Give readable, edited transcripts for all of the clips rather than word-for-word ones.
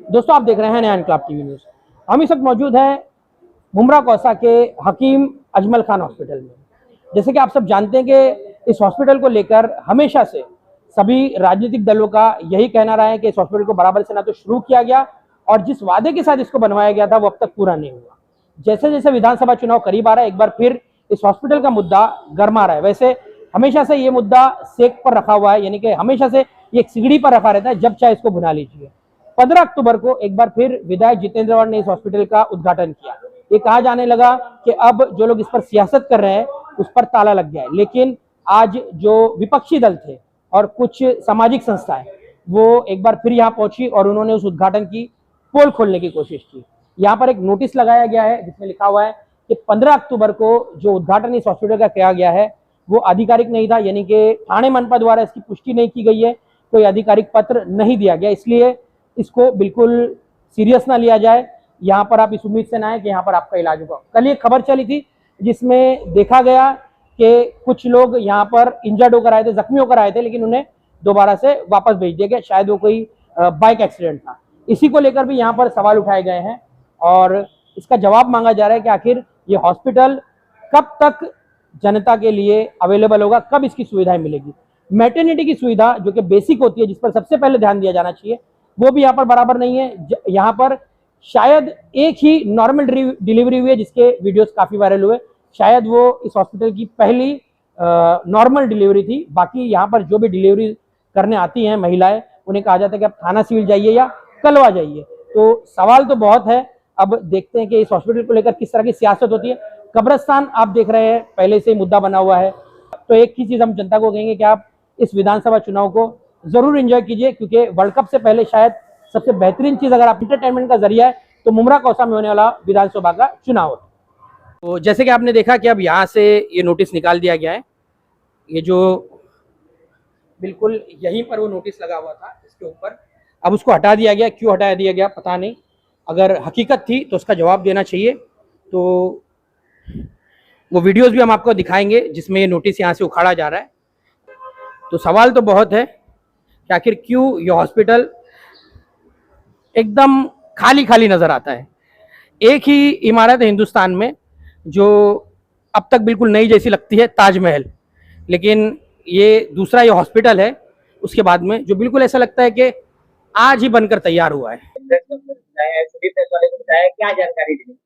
दोस्तों आप देख रहे हैं नया इनकलाब टीवी न्यूज। हम इस वक्त मौजूद हैं मुमरा कौसा के हकीम अजमल खान हॉस्पिटल में। जैसे कि आप सब जानते हैं कि इस हॉस्पिटल को लेकर हमेशा से सभी राजनीतिक दलों का यही कहना रहा है कि इस हॉस्पिटल को बराबर से ना तो शुरू किया गया और जिस वादे के साथ इसको बनवाया गया था वो अब तक पूरा नहीं हुआ। जैसे जैसे विधानसभा चुनाव करीब आ रहा है, एक बार फिर इस हॉस्पिटल का मुद्दा गर्मा रहा है। वैसे हमेशा से ये मुद्दा सेक पर रखा हुआ है, यानी कि हमेशा से ये एक सिगड़ी पर रखा रहता है, जब चाहे इसको भुना लीजिए। 15 अक्टूबर को एक बार फिर विधायक जितेंद्र अवार्ड ने इस हॉस्पिटल का उद्घाटन किया। ये कहा जाने लगा कि अब जो लोग इस पर सियासत कर रहे हैं उस पर ताला लग गया है, लेकिन आज जो विपक्षी दल थे और कुछ सामाजिक संस्थाएं वो एक बार फिर यहाँ पहुंची और उन्होंने उस उद्घाटन की पोल खोलने की कोशिश की। यहाँ पर एक नोटिस लगाया गया है जिसमें लिखा हुआ है कि 15 अक्टूबर को जो उद्घाटन इस हॉस्पिटल का किया गया है वो आधिकारिक नहीं था, यानी कि थाने मनपा द्वारा इसकी पुष्टि नहीं की गई है, कोई आधिकारिक पत्र नहीं दिया गया, इसलिए इसको बिल्कुल सीरियस ना लिया जाए। यहाँ पर आप इस उम्मीद से ना आए कि यहाँ पर आपका इलाज होगा। कल एक खबर चली थी जिसमें देखा गया कि कुछ लोग यहाँ पर इंजर्ड होकर आए थे, जख्मी होकर आए थे, लेकिन उन्हें दोबारा से वापस भेज दिया गया, शायद वो कोई बाइक एक्सीडेंट था। इसी को लेकर भी यहाँ पर सवाल उठाए गए हैं और इसका जवाब मांगा जा रहा है कि आखिर ये हॉस्पिटल कब तक जनता के लिए अवेलेबल होगा, कब इसकी सुविधाएं मिलेगी। मैटरनिटी की सुविधा जो कि बेसिक होती है, जिस पर सबसे पहले ध्यान दिया जाना चाहिए, वो भी यहाँ पर बराबर नहीं है। यहाँ पर शायद एक ही नॉर्मल डिलीवरी हुई है जिसके वीडियोस काफी वायरल हुए, शायद वो इस हॉस्पिटल की पहली नॉर्मल डिलीवरी थी। बाकी यहाँ पर जो भी डिलीवरी करने आती हैं महिलाएं, उन्हें कहा जाता है कि आप थाना सिविल जाइए या कलवा जाइए। तो सवाल तो बहुत है, अब देखते हैं कि इस हॉस्पिटल को लेकर किस तरह की सियासत होती है। कब्रिस्तान आप देख रहे हैं पहले से ही मुद्दा बना हुआ है, तो एक ही चीज हम जनता को कहेंगे कि आप इस विधानसभा चुनाव को जरूर एंजॉय कीजिए, क्योंकि वर्ल्ड कप से पहले शायद सबसे बेहतरीन चीज अगर आप इंटरटेनमेंट का जरिया है तो मुमरा कौसा में होने वाला विधानसभा का चुनाव है। तो जैसे कि आपने देखा कि अब यहाँ से ये नोटिस निकाल दिया गया है, ये जो बिल्कुल यहीं पर वो नोटिस लगा हुआ था इसके ऊपर, अब उसको हटा दिया गया। क्यों हटा दिया गया पता नहीं, अगर हकीकत थी तो उसका जवाब देना चाहिए। तो वो वीडियोस भी हम आपको दिखाएंगे जिसमें ये नोटिस यहाँ से उखाड़ा जा रहा है। तो सवाल तो बहुत है कि आखिर क्यों ये हॉस्पिटल एकदम खाली खाली नजर आता है। एक ही इमारत है हिंदुस्तान में जो अब तक बिल्कुल नई जैसी लगती है, ताजमहल, लेकिन ये दूसरा ये हॉस्पिटल है उसके बाद में जो बिल्कुल ऐसा लगता है कि आज ही बनकर तैयार हुआ है। क्या जानकारी दी?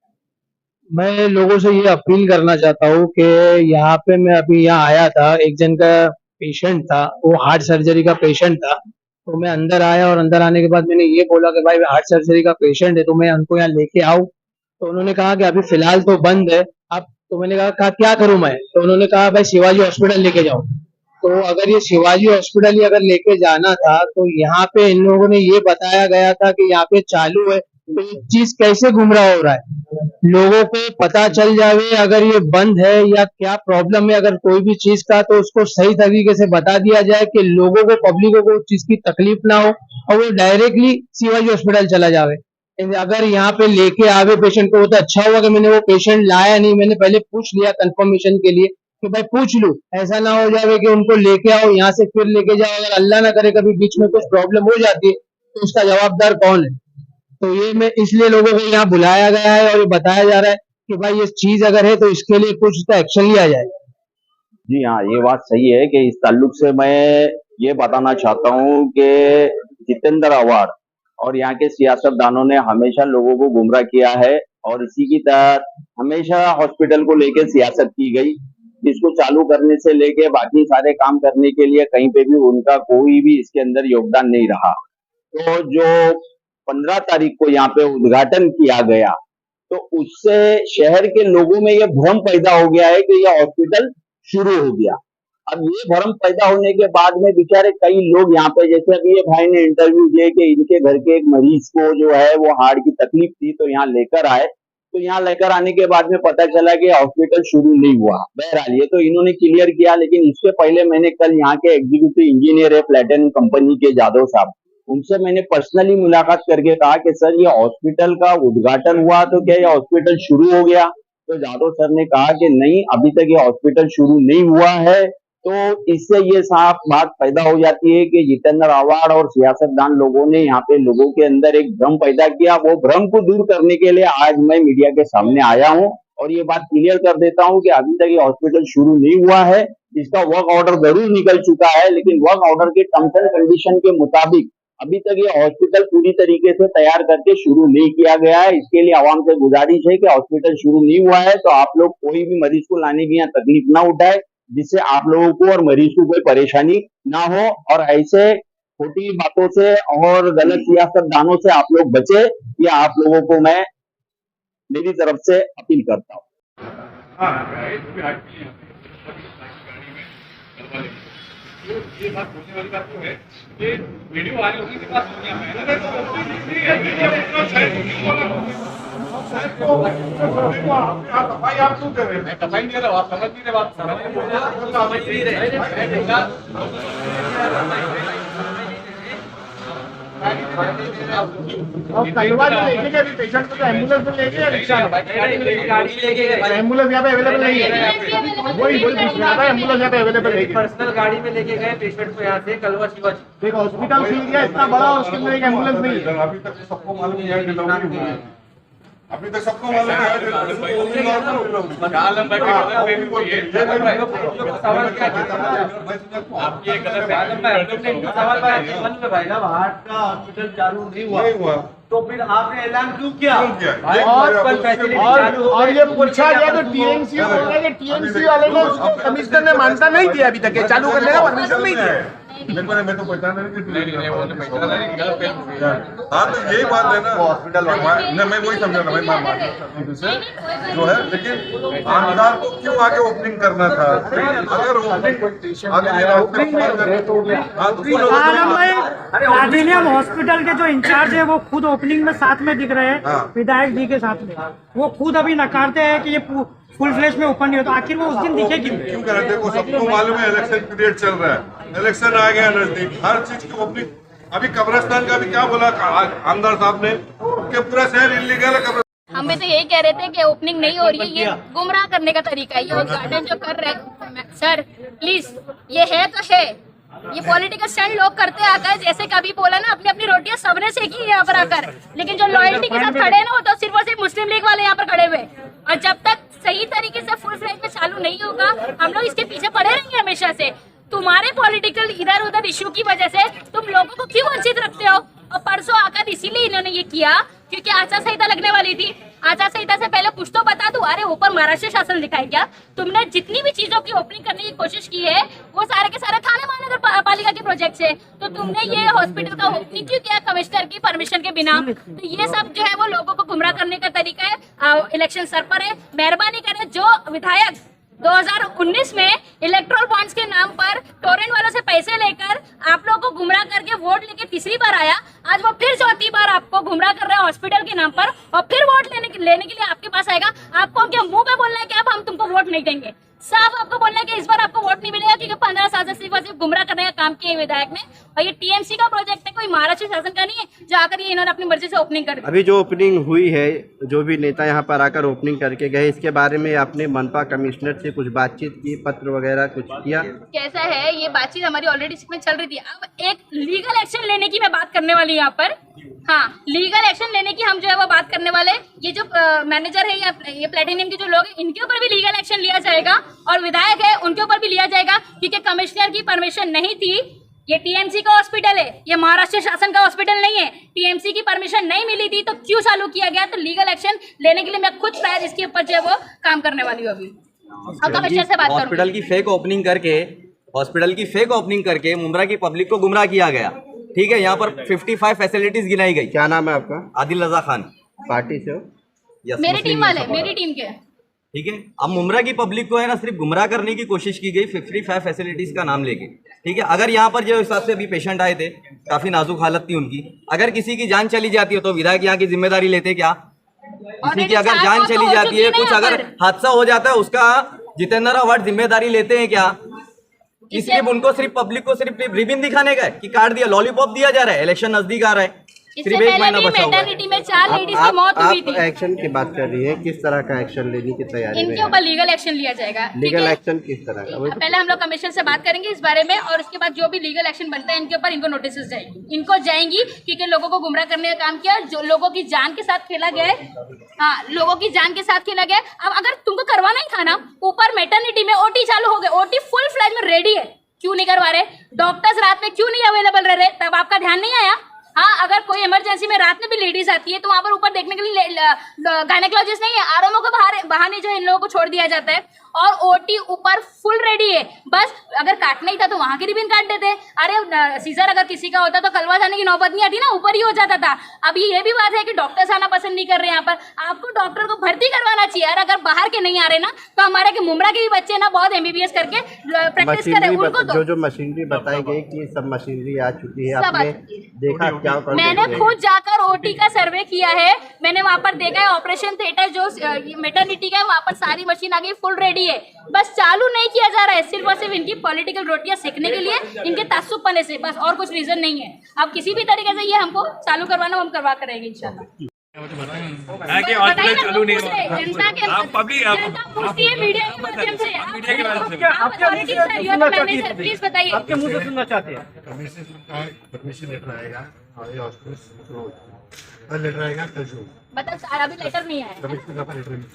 मैं लोगों से ये अपील करना चाहता हूँ कि यहाँ पे मैं अभी यहाँ आया था, एक जन का पेशेंट था, वो हार्ट सर्जरी का पेशेंट था। तो मैं अंदर आया और अंदर आने के बाद मैंने ये बोला कि भाई हार्ट सर्जरी का पेशेंट है तो मैं उनको यहाँ लेके आऊँ। तो उन्होंने कहा कि अभी फिलहाल तो बंद है। अब तो मैंने कहा क्या करूँ मैं, तो उन्होंने कहा भाई शिवाजी हॉस्पिटल लेके जाओ। तो अगर ये शिवाजी हॉस्पिटल ही अगर लेके जाना था तो यहाँ पे इन लोगों ने ये बताया गया था कि यहाँ पे चालू है, तो ये चीज कैसे गुमराह हो रहा है। लोगों को पता चल जावे अगर ये बंद है या क्या प्रॉब्लम है अगर कोई भी चीज का, तो उसको सही तरीके से बता दिया जाए कि लोगों को, पब्लिकों को उस चीज की तकलीफ ना हो और वो डायरेक्टली शिवाजी हॉस्पिटल चला जावे। अगर यहाँ पे लेके आवे पेशेंट को, वो तो अच्छा हुआ कि मैंने वो पेशेंट लाया नहीं, मैंने पहले पूछ लिया कंफर्मेशन के लिए कि भाई पूछ लूं, ऐसा ना हो जावे कि उनको लेके आओ यहाँ से फिर लेके जाओ, अगर अल्लाह ना करे कभी बीच में कुछ प्रॉब्लम हो जाती है तो उसका जवाबदार कौन है। तो ये मैं इसलिए लोगों को यहाँ बुलाया गया है और ये बताया जा रहा है कि भाई ये चीज अगर है तो इसके लिए कुछ तो एक्शन लिया जाए। जी हाँ, ये बात सही है कि इस ताल्लुक से मैं ये बताना चाहता हूँ कि जितेंद्र अवार्ड और यहाँ के सियासतदानों ने हमेशा लोगों को गुमराह किया है और इसी की तरह हमेशा हॉस्पिटल को लेकर सियासत की गई। इसको चालू करने से लेके बाकी सारे काम करने के लिए कहीं पे भी उनका कोई भी इसके अंदर योगदान नहीं रहा। तो जो 15 तारीख को यहाँ पे उद्घाटन किया गया तो उससे शहर के लोगों में ये भ्रम पैदा हो गया है कि यह हॉस्पिटल शुरू हो गया। अब ये भ्रम पैदा होने के बाद में बेचारे कई लोग यहाँ पे, जैसे अभी ये भाई ने इंटरव्यू दिए कि इनके घर के एक मरीज को जो है वो हार्ट की तकलीफ थी तो यहाँ लेकर आए, तो यहाँ लेकर आने के बाद में पता चला कि हॉस्पिटल शुरू नहीं हुआ। बहरहाल ये तो इन्होंने क्लियर किया, लेकिन इससे पहले मैंने कल यहाँ के एग्जीक्यूटिव इंजीनियर है प्लेटिनम कंपनी के जादव साहब, उनसे मैंने पर्सनली मुलाकात करके कहा कि सर ये हॉस्पिटल का उद्घाटन हुआ तो क्या ये हॉस्पिटल शुरू हो गया? तो जादव सर ने कहा कि नहीं, अभी तक ये हॉस्पिटल शुरू नहीं हुआ है तो इससे ये साफ बात पैदा हो जाती है कि जितेंद्र आव्हाड और सियासतदान लोगों ने यहाँ पे लोगों के अंदर एक भ्रम पैदा किया। वो भ्रम को दूर करने के लिए आज मैं मीडिया के सामने आया हूँ और ये बात क्लियर कर देता हूँ कि अभी तक ये हॉस्पिटल शुरू नहीं हुआ है। इसका वर्क ऑर्डर जरूर निकल चुका है, लेकिन वर्क ऑर्डर के टर्म्स एंड कंडीशन के मुताबिक अभी तक ये हॉस्पिटल पूरी तरीके से तैयार करके शुरू नहीं किया गया है। इसके लिए आवाम से गुजारिश है कि हॉस्पिटल शुरू नहीं हुआ है तो आप लोग कोई भी मरीज को लाने की यहाँ तकलीफ ना उठाए, जिससे आप लोगों को और मरीज को कोई परेशानी ना हो। और ऐसे खोटी बातों से और गलत सियासतदानों से आप लोग बचे, ये आप लोगों को मैं मेरी तरफ से अपील करता हूँ। ये बात बोलने वाली बात तो है कि वीडियो वायरल होने के बाद दुनिया में अगर सफाई आप क्यों कर रहे हैं? मैं सफाई नहीं रहा, आप समझ नहीं रहे, बात समझ नहीं रहे। पेशेंट को एम्बुलेंस में लेके रिक्शा गाड़ी लेके गए, एम्बुलेंस यहाँ पे अवेलेबल नहीं है। वही पूछ रहा था, एम्बुलेंस यहाँ पे अवेलेबल नहीं है। पर्सनल गाड़ी में लेके गए पेशेंट को यहाँ से कलवा शिवा। देखो हॉस्पिटल सील गया इतना बड़ा, उसके अंदर एक एम्बुलेंस नहीं है। अभी तक सबको मालूम है, अभी तक सबको मालूम है। आप ये गलत भाई साहब, हार्ट का हॉस्पिटल चालू नहीं हुआ तो फिर आपने ऐलान क्यों किया? और ये पूछा गया तो टीएमसी बोल रहा है कि टीएमसी वाले ने उसको कमिश्नर ने मानता नहीं दिया अभी तक, चालू करने का परमिशन नहीं दिया। मैं तो पहचाना नहीं। हाँ तो यही बात है ना, हॉस्पिटल मैं वही समझा था भाई जो है, लेकिन आमदार को क्यों आगे ओपनिंग करना था? अगर प्लैटिनियम हॉस्पिटल के जो इंचार्ज है वो खुद ओपनिंग में साथ में दिख रहे हैं, विधायक जी के साथ में। वो खुद अभी नकारते हैं कि ये फुल फ्लैश में ओपन नहीं होता। आखिर वो उस दिन दिखे क्यों कर रहे? देखो सबको मालूम है इलेक्शन पीरियड चल रहा है, इलेक्शन आ गया नजदीक, हर चीज की ओपनिंग। अभी कब्रिस्तान का भी क्या बोला आमदार साहब ने कि पूरा शहर इलीगल है। हम भी तो यही कह रहे थे कि ओपनिंग नहीं हो रही है, ये गुमराह करने का तरीका है। ये गार्डन जो कर रहे हैं सर, प्लीज ये है तो है, ये पॉलिटिकल स्टैंड लोग करते आकर, जैसे कभी बोला ना अपनी अपनी रोटियां सबने सेकी यहाँ पर आकर, लेकिन जो लॉयल्टी के साथ खड़े हैं ना वो तो सिर्फ और सिर्फ मुस्लिम लीग वाले यहाँ पर खड़े हुए। और जब तक सही तरीके से फुल फ्लैश में चालू नहीं होगा, हम लोग इसके पीछे पड़े रहेंगे हमेशा से। तुम्हारे पॉलिटिकल इधर उधर इशू की वजह से तुम लोगों को क्यों वंचित रखते हो? और परसों आकर इसीलिए इन्होंने ये किया क्योंकि आचार संहिता लगने वाली थी। आचार संहिता से पहले कुछ तो बता दो। अरे ऊपर महाराष्ट्र शासन लिखा है क्या? तुमने जितनी भी चीजों की ओपनिंग करने की कोशिश की है वो सारे के सारे थाने महानगर पालिका के प्रोजेक्ट से, तो तुमने ये हॉस्पिटल का ओपनिंग क्यों किया कमिश्नर की परमिशन के बिना? तो ये सब जो है वो लोगों को गुमराह करने का तरीका है। इलेक्शन सर पर है, मेहरबानी करें जो विधायक 2019 में इलेक्ट्रोल बॉन्ड्स के नाम पर टोरेंट वालों से पैसे लेकर आप लोगों को गुमराह करके वोट लेके तीसरी बार आया, आज वो फिर चौथी बार आपको गुमराह कर रहा है हॉस्पिटल के नाम पर, और फिर वोट लेने के लिए आपके पास आएगा। आपको क्या मुंह पे बोलना है कि अब हम तुमको वोट नहीं देंगे? साफ आपको बोलना है कि इस बार आपको वोट नहीं मिलेगा क्योंकि 15 साल से सिर्फ गुमराह करने का काम किया विधायक ने। और ये टीएमसी का प्रोजेक्ट है, कोई महाराष्ट्र शासन का नहीं है जो आकर ये इन्होंने अपनी मर्जी से ओपनिंग कर दी। अभी जो ओपनिंग हुई है, जो भी नेता यहाँ पर आकर ओपनिंग करके गए, इसके बारे में आपने मनपा कमिश्नर से कुछ बातचीत की, पत्र वगैरह कुछ किया? कैसा है ये बातचीत हमारी ऑलरेडी इसमें चल रही थी। अब एक लीगल एक्शन लेने की मैं बात करने वाली यहाँ पर। हाँ, लीगल एक्शन लेने की हम जो है वो बात करने वाले। ये जो मैनेजर है या ये प्लैटिनियम के जो लोग हैं, इनके ऊपर भी लीगल एक्शन लिया जाएगा, और विधायक है उनके ऊपर भी लिया जाएगा क्योंकि कमिश्नर की परमिशन नहीं थी। ये टीएमसी का हॉस्पिटल है, ये महाराष्ट्र शासन का हॉस्पिटल नहीं है। टीएमसी की परमिशन नहीं मिली थी तो क्यों चालू किया गया? तो लीगल एक्शन लेने के लिए मैं खुद शायद इसके ऊपर जो है वो काम करने वाली हूँ अभी, और कमिश्नर से बात करूँगी। हॉस्पिटल की फेक ओपनिंग करके मुंब्रा की पब्लिक को गुमराह किया गया, ठीक है। यहाँ पर 55 फैसिलिटीज गिनाई गई। क्या नाम है आपका? आदिल रजा खान। पार्टी से हो? मेरी टीम वाले, मेरी टीम के, ठीक है। अब मुंब्रा की पब्लिक को है ना सिर्फ गुमराह करने की कोशिश की गई 55 फैसिलिटीज का नाम लेके, ठीक है। अगर यहाँ पर जो हिसाब से अभी पेशेंट आए थे, काफी नाजुक हालत थी उनकी, अगर किसी की जान चली जाती है तो विधायक यहाँ की जिम्मेदारी लेते क्या? किसी की अगर जान चली जाती है, कुछ अगर हादसा हो जाता है, उसका जितेंद्र आव्हाड जिम्मेदारी लेते हैं क्या? सिर्फ उनको सिर्फ पब्लिक को सिर्फ रिबिन दिखाने का है कि कार्ड दिया, लॉलीपॉप दिया जा रहा है, इलेक्शन नजदीक आ रहा है, इससे पहले भी मेटर्निटी में 4 लेडीज की मौत हुई थी। एक्शन की बात कर रही है, किस तरह का एक्शन लेने की तैयारी में इनके ऊपर लीगल एक्शन लिया जाएगा। लीगल एक्शन किस तरह का? पहले हम लोग कमिश्नर से बात करेंगे इस बारे में, और उसके बाद जो भी लीगल एक्शन बनता है इनके ऊपर इनको नोटिस जाएंगी क्योंकि लोगों को गुमराह करने का काम किया, जो लोगों की जान के साथ खेला गया है। हाँ, लोगों की जान के साथ खेला गया है। अब अगर तुमको करवाना ही था ना, ऊपर मेटर्निटी में ओटी चालू हो गए, ओटी फुल फ्लैज में रेडी है, क्यों नहीं करवा रहे? डॉक्टर्स रात में क्यों नहीं अवेलेबल रह रहे? तब आपका ध्यान नहीं आया? हाँ, अगर कोई इमरजेंसी में रात में भी लेडीज आती है तो वहां पर ऊपर देखने के लिए गायनेकोलॉजिस्ट नहीं है, आरएमओ को बहाने जो इन लोगों को छोड़ दिया जाता है, और ओटी ऊपर फुल रेडी है। बस अगर काटना ही था तो वहां की रिबन काट देते। अरे सीजर अगर किसी का होता तो कलवा जाने की नौबत नहीं आती ना, ऊपर ही हो जाता था। अब ये भी बात है कि डॉक्टर्स आना पसंद नहीं कर रहे यहाँ पर। आपको डॉक्टर को भर्ती करवाना चाहिए यार। अगर बाहर के नहीं आ रहे ना, तो हमारे के मुमरा के भी बच्चे ना बहुत एमबीबीएस करके प्रैक्टिस कर रहे हैं, उनको तो जो मशीनरी बताई गई कि सब मशीनरी आ चुकी है, आपने देखा क्या? मैंने खुद जाकर ओटी का सर्वे किया है, मैंने वहाँ पर देखा है ऑपरेशन थिएटर जो मेटर्निटी का है, वहाँ पर सारी मशीन आ गई, फुल रेडी है। बस चालू नहीं किया जा रहा है, सिर्फ और सिर्फ इनकी पॉलिटिकल रोटियां सेकने के लिए, इनके तासुब पने से, बस और कुछ रीजन नहीं है। अब किसी भी तरीके से ये हमको चालू करवाना, हम करवा कर रहेंगे इंशाल्लाह। चालू नहीं हुआ। जनता के आप पब्लिक जनता पूछती है मीडिया के माध्यम से, मीडिया के माध्यम से आप प्लीज बताइए, आपके मुंह से सुनना चाहते हैं। परमिशन लेटर आएगा और ये हॉस्पिटल कल लेटर आएगा, कल शुरू बता। अभी लेटर नहीं आया,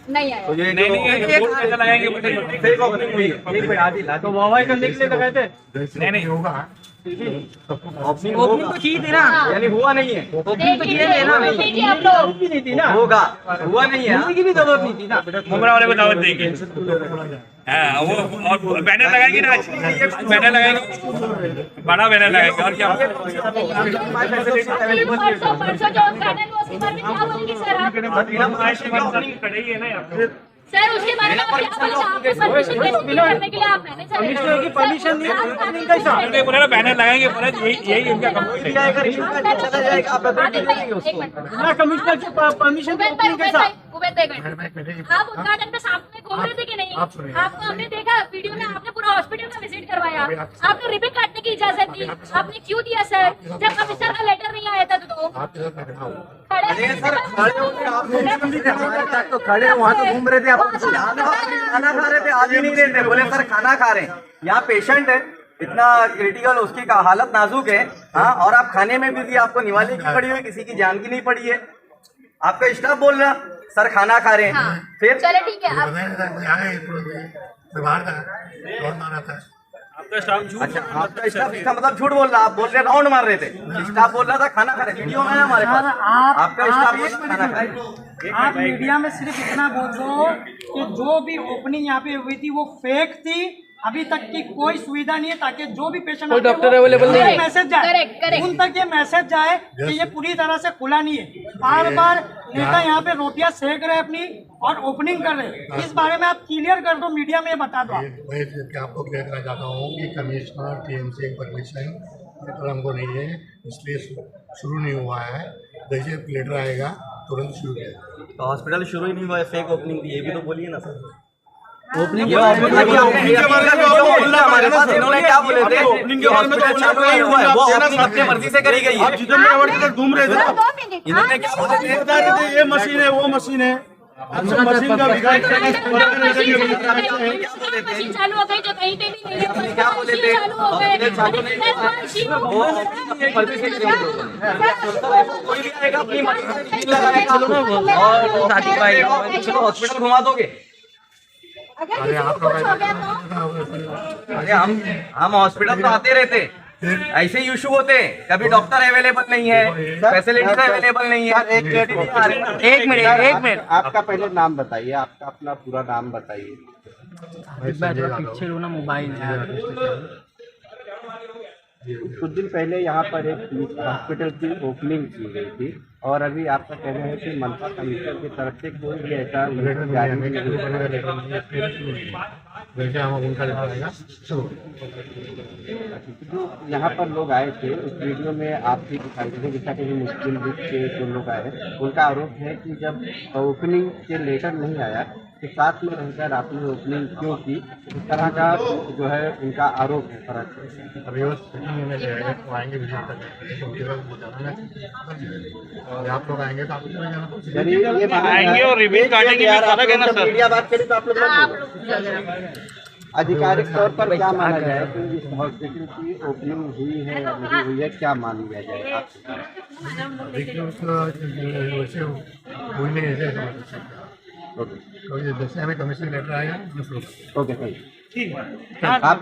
नहीं आया। तो मोबाइल का निकले लगाए थे, नहीं होगा। ओपनिंग तो की थी ना, यानी हुआ नहीं है। ओपनिंग तो किए थे ना, देखिए आप लोग भी नहीं थी ना, होगा हुआ नहीं है, की भी जरूरत नहीं थी ना। मुमरा वाले को दावत देंगे। हाँ, वो और बैनर लगाएंगे ना, बैनर लगाएंगे, बड़ा बैनर लगाएंगे। और क्या परसों जो उद्घाटन हुआ उसके बारे में क्या बोलेंगे सर आप? सर उसके बारे में आप क्या बोलेंगे? आपको परमिशन करने के लिए आप कमिश्नर की परमिशन नहीं है, बोला बैनर लगाएंगे, बोला यही उनका कमिश्नर की परमिशन आप उद्घाटन पे सामने घूम रहे थे कि नहीं? आपको हमने देखा वीडियो में, आपने पूरा हॉस्पिटल का विजिट करवाया, आपने रिबन काटने की इजाजत दी, आपने क्यों दिया सर? जब कमिश्नर का लेटर नहीं आया था तो खड़े वहाँ तो घूम रहे थे, आप खाना खा रहे थे, आज ही नहीं रहे थे, बोले सर खाना खा रहे हैं। यहाँ पेशेंट है इतना क्रिटिकल, उसकी हालत नाजुक है। हाँ, और आप खाने में बिजी, आपको निवाले की पड़ी हुई, किसी की जान की नहीं पड़ी है। आपका स्टाफ बोल रहा सर खाना खा रहे हैं। हाँ, फिर चले ठीक है। आपका स्टाफ झूठ, अच्छा आपका स्टाफ, इसका मतलब झूठ बोल रहा, आप बोल रहे राउंड मार रहे थे, स्टाफ बोल रहा था खाना खा रहे। वीडियो में है हमारे पास, आपका स्टाफ खाना खा रहे। आप मीडिया में सिर्फ इतना बोल दो कि जो भी ओपनिंग यहाँ पे हुई थी वो फेक थी, अभी तक की कोई सुविधा नहीं है, ताकि जो भी पेशेंट कोई डॉक्टर अवेलेबल नहीं है, मैसेज जाए, करेक्ट। उन तक ये मैसेज जाए कि ये पूरी तरह से खुला नहीं है। बार बार नेता यहाँ पे रोटियां सेक रहे अपनी और ओपनिंग कर रहे, इस बारे में आप क्लियर कर दो, मीडिया में ये बता दो। मैं आपको क्लियर करना चाहता हूँ कि कमिश्नर टीएमसी परमिशन हमको नहीं है, इसलिए शुरू नहीं हुआ है। जैसे लेटर आएगा तुरंत शुरू किया। तो हॉस्पिटल शुरू ही नहीं हुआ है, फेक ओपनिंग थी, ये भी तो बोलिए ना सर। ओपनिंग हमारे पास इन्होंने क्या बोले थे, हॉस्पिटल चालू नहीं हुआ है, वो ओपनिंग अपनी मर्जी से करी गई है। जितेंद्र अवार्ड तक घूम रहे थे, इन्होंने क्या बोले थे, बता रहे थे ये मशीन है, वो मशीन है, मशीन का मशीन चालू हो गई जो कहीं पे भी नहीं है, क्या बोले थे, चालू हो गए। वो अपनी मर्जी से करी गई। कोई भी आएगा अपनी मर्जी से मशीन लगाएगा और चलो हॉस्पिटल घुमा दोगे। अगर किसी को कुछ हो गया तो अरे हम हॉस्पिटल तो आते रहते, ऐसे ही इशू होते, कभी डॉक्टर अवेलेबल नहीं है, फैसिलिटीज अवेलेबल नहीं है। एक मिनट आपका पहले नाम बताइए, आपका अपना पूरा नाम बताइए। पीछे लो ना, मोबाइल कुछ दिन पहले यहाँ पर एक हॉस्पिटल की ओपनिंग की गई थी और अभी आपका कहना है कि मनपा कमिश्नर की तरफ से कोई भी ऐसा लेटर जारी नहीं नहीं है, हुआ। लेटर नहीं है, फिर शुरू नहीं है। जैसे हम उनका लेटर आएगा शुरू। जो यहाँ पर लोग आए थे उस वीडियो में आप भी दिखाई दे जैसा कि मुस्लिम लीग के जो लोग आए उनका आरोप है कि जब ओपनिंग के लेटर नहीं आया तो साथ में रहकर आपने ओपनिंग क्यों की, इस तरह का जो है उनका आरोप है फर्क। अभी वो सेटिंग में जाएगा तो आएंगे विजिट करने तो उनके पास बताना है और आप लोग आएंगे तो आप लोग जाना आएंगे और रिव्यू काटेंगे में फर्क है ना सर। मीडिया बात करें तो आप लोग आधिकारिक तौर पर क्या माना जाए कि इस हॉस्पिटल की ओपनिंग हुई है या नहीं हुई है, क्या मान लिया जाए आपसे? देखिए उसका वैसे हुई नहीं ऐसे तो जैसे हमें कमीशन लेटर आएगा ओके ठीक है आप